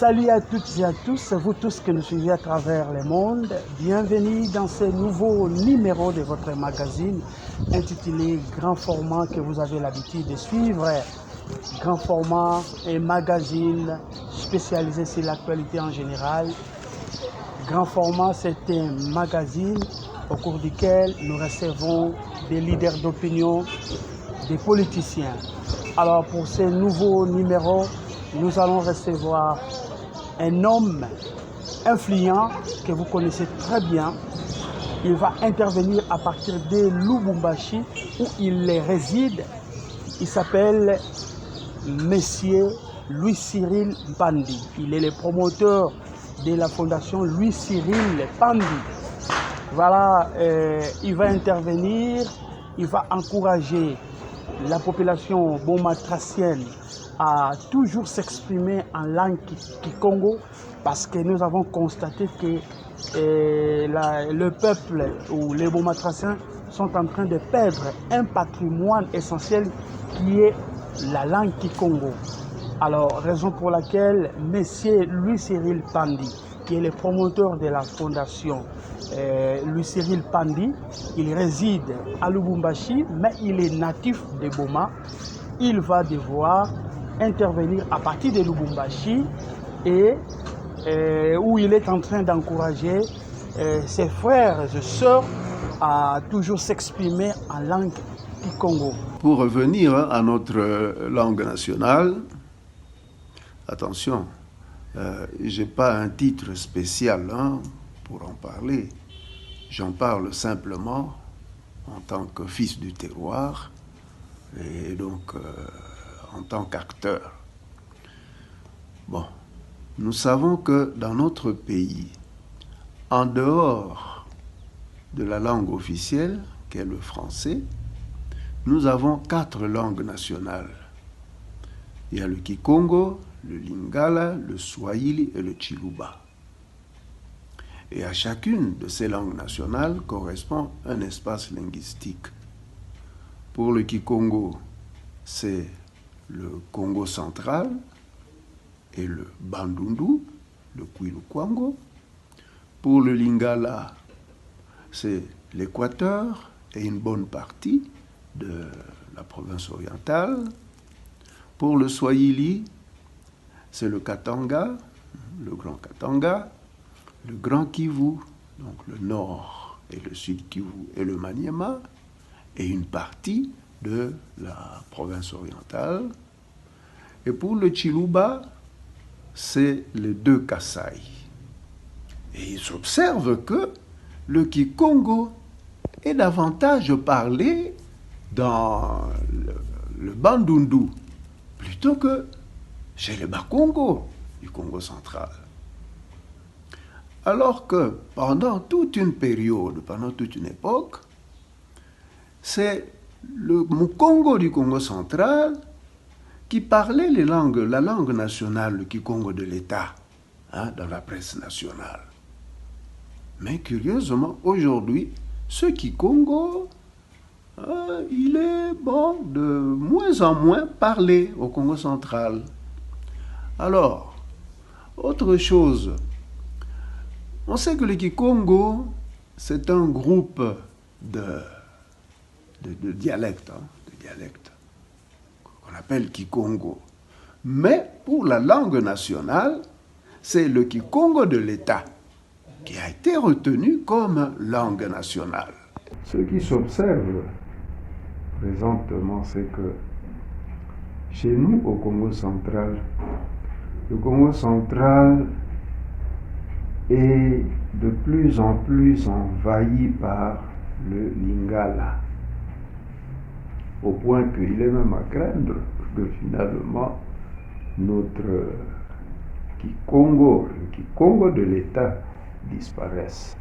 Salut à toutes et à tous, vous tous que nous suivez à travers le monde. Bienvenue dans ce nouveau numéro de votre magazine intitulé Grand Format que vous avez l'habitude de suivre. Grand Format est magazine spécialisé sur l'actualité en général. Grand Format, c'est un magazine au cours duquel nous recevons des leaders d'opinion, des politiciens. Alors pour ce nouveau numéro, nous allons recevoir un homme influent que vous connaissez très bien. Il va intervenir à partir de Lubumbashi où il réside. Il s'appelle Monsieur Louis-Cyril Pandi. Il est le promoteur de la fondation Louis-Cyril Pandi. Voilà, il va intervenir, il va encourager la population bomatracienne à toujours s'exprimer en langue kikongo parce que nous avons constaté que le peuple ou les bomatraciens sont en train de perdre un patrimoine essentiel qui est la langue kikongo. Alors, raison pour laquelle M. Louis-Cyril Pandi, qui est le promoteur de la fondation Louis-Cyril Pandi, il réside à Lubumbashi, mais il est natif de Boma. Il va devoir intervenir à partir de Lubumbashi et où il est en train d'encourager ses frères et sœurs à toujours s'exprimer en langue kikongo. Pour revenir à notre langue nationale, attention, je n'ai pas un titre spécial pour en parler. J'en parle simplement en tant que fils du terroir et donc en tant qu'acteur. Bon, nous savons que dans notre pays, en dehors de la langue officielle, qui est le français, nous avons 4 langues nationales. Il y a le Kikongo, le Lingala, le Swahili et le Chiluba. Et à chacune de ces langues nationales correspond un espace linguistique. Pour le Kikongo, c'est le Congo central et le Bandundu, le Kwilu-Kwango. Pour le Lingala, c'est l'Équateur et une bonne partie de la province orientale. Pour le Swahili, c'est le Katanga, le Grand Katanga, le Grand Kivu, donc le Nord et le Sud Kivu et le Maniema, et une partie de la province orientale. Et pour le Chiluba, c'est les 2 Kasaï. Et il s'observe que le Kikongo est davantage parlé dans le Bandundu plutôt que chez les Bakongo du Congo central. Alors que pendant toute une période, pendant toute une époque, c'est le Mukongo du Congo central qui parlait la langue nationale, le Kikongo de l'État, dans la presse nationale. Mais curieusement, aujourd'hui, ce Kikongo, il est de moins en moins parlé au Congo central. Alors, autre chose, on sait que le Kikongo, c'est un groupe de dialectes, qu'on appelle Kikongo. Mais pour la langue nationale, c'est le Kikongo de l'État qui a été retenu comme langue nationale. Ce qui s'observe présentement, c'est que chez nous, au Congo central, le Congo central est de plus en plus envahi par le Lingala, au point qu'il est même à craindre que finalement notre Kikongo, le Kikongo de l'État, disparaisse.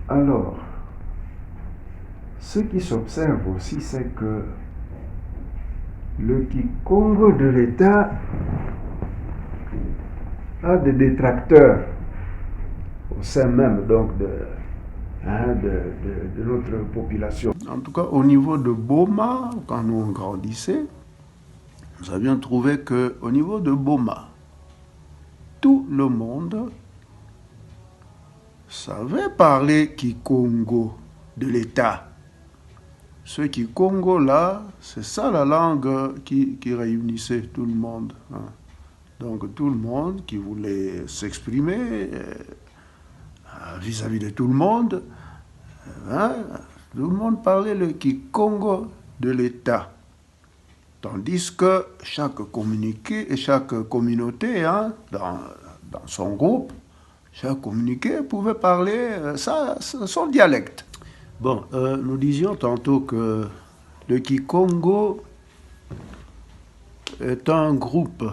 Alors, ce qui s'observe aussi, c'est que le Kikongo de l'État a des détracteurs au sein même donc de notre population. En tout cas, au niveau de Boma, quand nous grandissait, nous avions trouvé qu'au niveau de Boma, tout le monde savait parler Kikongo de l'État. Ce Kikongo-là, c'est ça la langue qui réunissait tout le monde. Hein. Donc tout le monde qui voulait s'exprimer vis-à-vis de tout le monde, hein, tout le monde parlait le Kikongo de l'État. Tandis que chaque communiqué et chaque communauté, hein, dans son groupe, chaque communiqué pouvait parler son dialecte. Bon, nous disions tantôt que le Kikongo est un groupe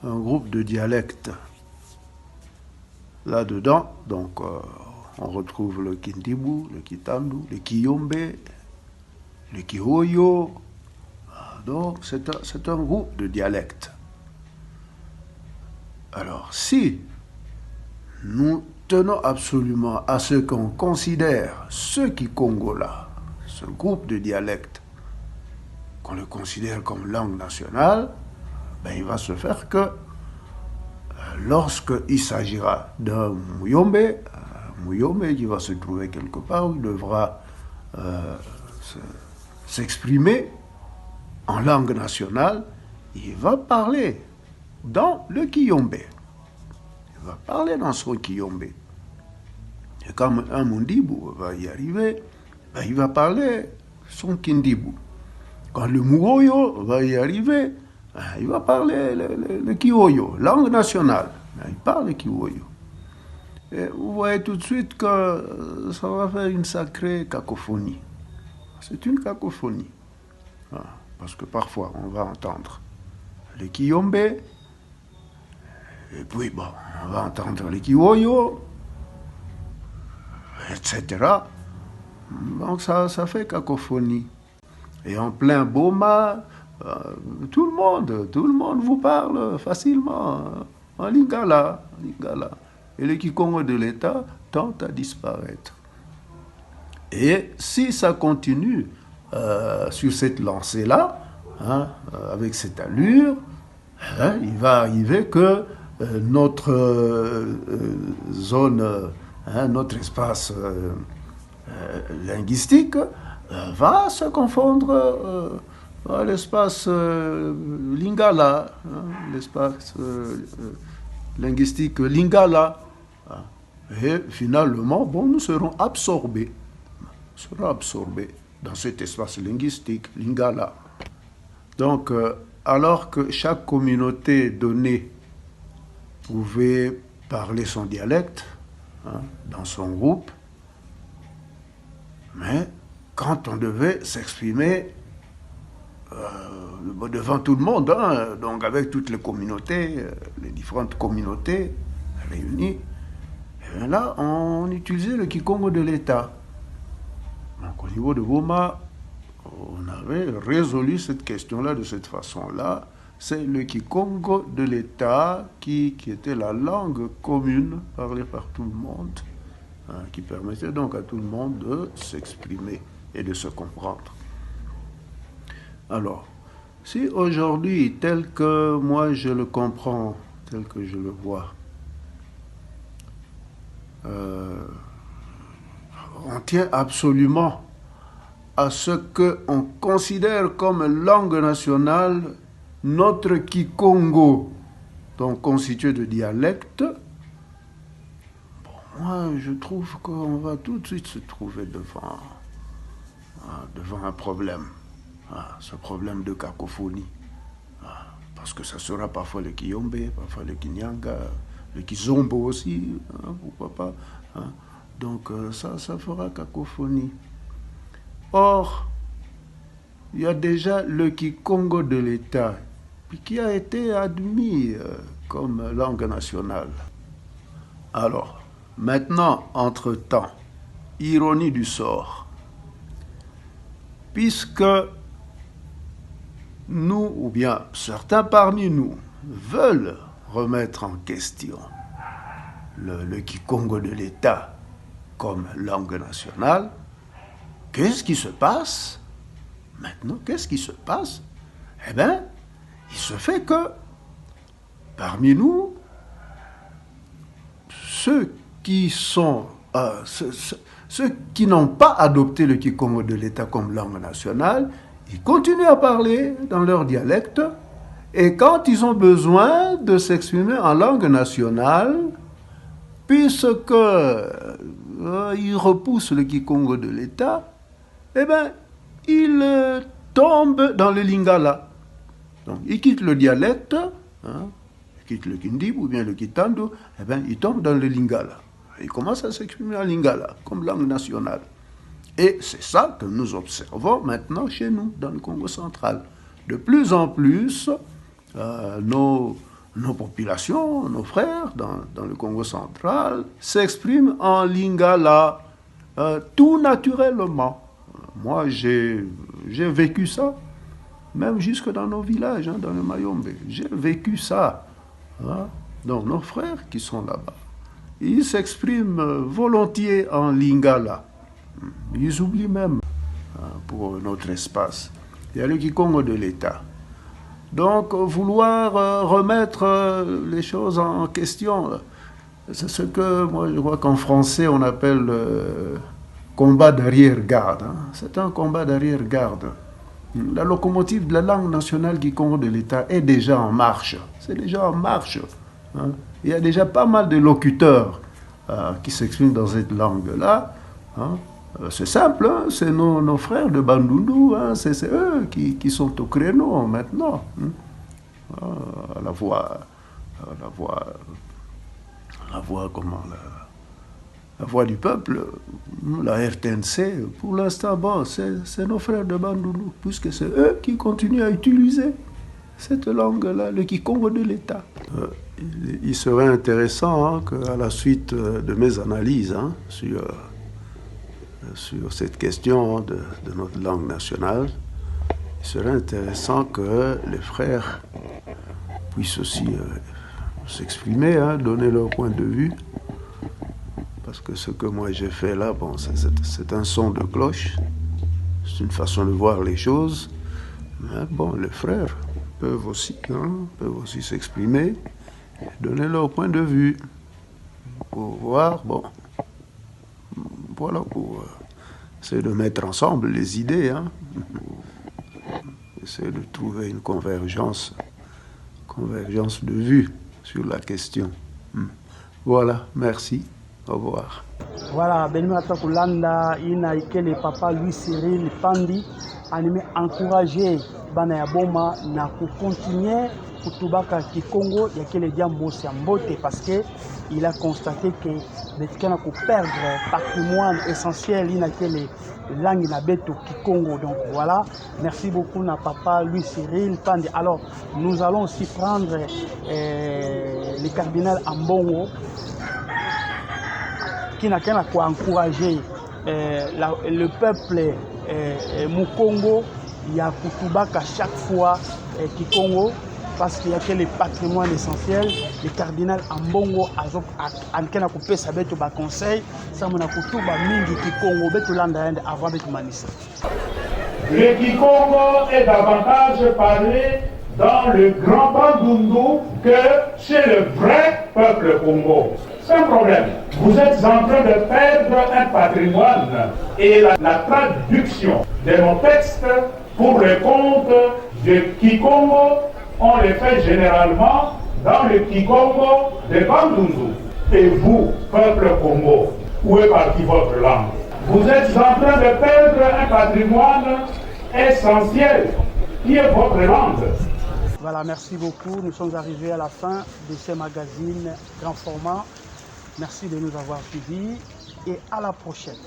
de dialectes. Là-dedans, donc, on retrouve le Kindibu, le Kitandu, le Kiyombe, le Kihoyo. Donc, c'est un groupe de dialectes. Alors, si nous tenons absolument à ce qu'on considère ce Kikongo-là, ce groupe de dialectes, qu'on le considère comme langue nationale, ben, il va se faire que lorsqu'il s'agira d'un Muyombe, qui va se trouver quelque part, il devra s'exprimer en langue nationale, il va parler dans le Kiyombe. Il va parler dans son Kiyombe. Et quand un Mundibu va y arriver, ben, il va parler son Kindibu. Quand le Muoyo va y arriver, ben, il va parler le Kiwoyo, langue nationale. Ben, il parle le Kiwoyo. Et vous voyez tout de suite que ça va faire une sacrée cacophonie. C'est une cacophonie. Parce que parfois, on va entendre le Kiyombe, et puis, bon, on va entendre le Kiwoyo, etc. Donc, ça fait cacophonie. Et en plein Boma, tout le monde vous parle facilement en lingala. Et le Kikongo de l'État tente à disparaître. Et si ça continue sur cette lancée-là, hein, avec cette allure, hein, il va arriver que notre zone, hein, notre espace linguistique va se confondre à l'espace lingala, hein, l'espace linguistique lingala. Hein. Et finalement, bon, nous serons absorbés dans cet espace linguistique, lingala. Donc, alors que chaque communauté donnée pouvait parler son dialecte, hein, dans son groupe, mais quand on devait s'exprimer devant tout le monde, hein, donc avec toutes les communautés, les différentes communautés réunies, et bien là, on utilisait le Kikongo de l'État. Donc au niveau de Boma, on avait résolu cette question-là de cette façon-là. C'est le Kikongo de l'État qui était la langue commune parlée par tout le monde, hein, qui permettait donc à tout le monde de s'exprimer et de se comprendre. Alors, si aujourd'hui, tel que moi je le comprends, tel que je le vois, on tient absolument à ce qu'on considère comme langue nationale notre Kikongo, donc constitué de dialectes. Bon, moi, je trouve qu'on va tout de suite se trouver devant un problème, ce problème de cacophonie. Parce que ça sera parfois le Kiyombe, parfois le Kinyanga, le Kizombo aussi, pourquoi pas. Hein. Donc ça fera cacophonie. Or, il y a déjà le Kikongo de l'État qui a été admis comme langue nationale. Alors, maintenant, entre-temps, ironie du sort, puisque nous, ou bien certains parmi nous, veulent remettre en question le Kikongo de l'État comme langue nationale, qu'est-ce qui se passe? Maintenant, qu'est-ce qui se passe? Eh bien, il se fait que parmi nous, ceux qui n'ont pas adopté le Kikongo de l'État comme langue nationale, ils continuent à parler dans leur dialecte, et quand ils ont besoin de s'exprimer en langue nationale, puisque ils repoussent le Kikongo de l'État, eh bien, ils tombent dans le lingala. Donc, ils quittent le dialecte, ils quittent le Kindib ou bien le Kitando, eh bien, ils tombent dans le lingala. Ils commencent à s'exprimer en lingala, comme langue nationale. Et c'est ça que nous observons maintenant chez nous, dans le Congo central. De plus en plus, nos populations, nos frères dans le Congo central s'expriment en lingala, tout naturellement. Moi, j'ai vécu ça, même jusque dans nos villages, dans le Mayombe. J'ai vécu ça. Donc, nos frères qui sont là-bas, ils s'expriment volontiers en lingala. Ils oublient même pour notre espace. Il y a le Kikongo de l'État. Donc, vouloir remettre les choses en question, c'est ce que moi je vois qu'en français on appelle combat d'arrière-garde. C'est un combat d'arrière-garde. La locomotive de la langue nationale Kikongo de l'État est déjà en marche. C'est déjà en marche. Il y a déjà pas mal de locuteurs qui s'expriment dans cette langue-là. C'est simple, c'est nos frères de Bandundu, c'est eux qui sont au créneau maintenant. La voix du peuple, la RTNC, pour l'instant, bon, c'est nos frères de Bandundu, puisque c'est eux qui continuent à utiliser cette langue-là, le Kikongo de l'État. Il serait intéressant qu'à la suite de mes analyses sur cette question de notre langue nationale, il serait intéressant que les frères puissent aussi s'exprimer, donner leur point de vue, parce que ce que moi j'ai fait là, bon, c'est un son de cloche, c'est une façon de voir les choses, mais bon, les frères peuvent aussi s'exprimer, donner leur point de vue, pour voir, bon, voilà, pour essayer de mettre ensemble les idées, essayer de trouver une convergence de vue sur la question. Voilà, merci, au revoir. Voilà, Benimata Kulanda, Ina Ikele Papa Louis Cyril Pandi, animé encouragé Bana Yaboma na continuer kutubaka Kikongo ya kele diambo Mbote parce que il a constaté que Betkana ko perdre patrimoine essentiel ina kele langue na beto Kikongo. Donc voilà, merci beaucoup na Papa Louis Cyril Pandi. Alors nous allons aussi prendre le cardinal Ambongo qui n'a qu'à encourager le peuple Mukongo, il y a Kutubaka chaque fois Kikongo, parce qu'il y a que les patrimoines essentiels. Le cardinal Ambongo a coupé sa bête au conseil, ça m'a coupé mingi Kikongo, bête l'anda avant bête manissa. Le Kikongo est davantage parlé dans le grand Bandundu que chez le vrai peuple Congo. C'est un problème. Vous êtes en train de perdre un patrimoine et la traduction de nos textes pour le compte de Kikongo, on les fait généralement dans le Kikongo de Bandundu. Et vous, peuple Congo, où est partie votre langue? Vous êtes en train de perdre un patrimoine essentiel qui est votre langue. Voilà, merci beaucoup. Nous sommes arrivés à la fin de ce magazine grand format. Merci de nous avoir suivis et à la prochaine.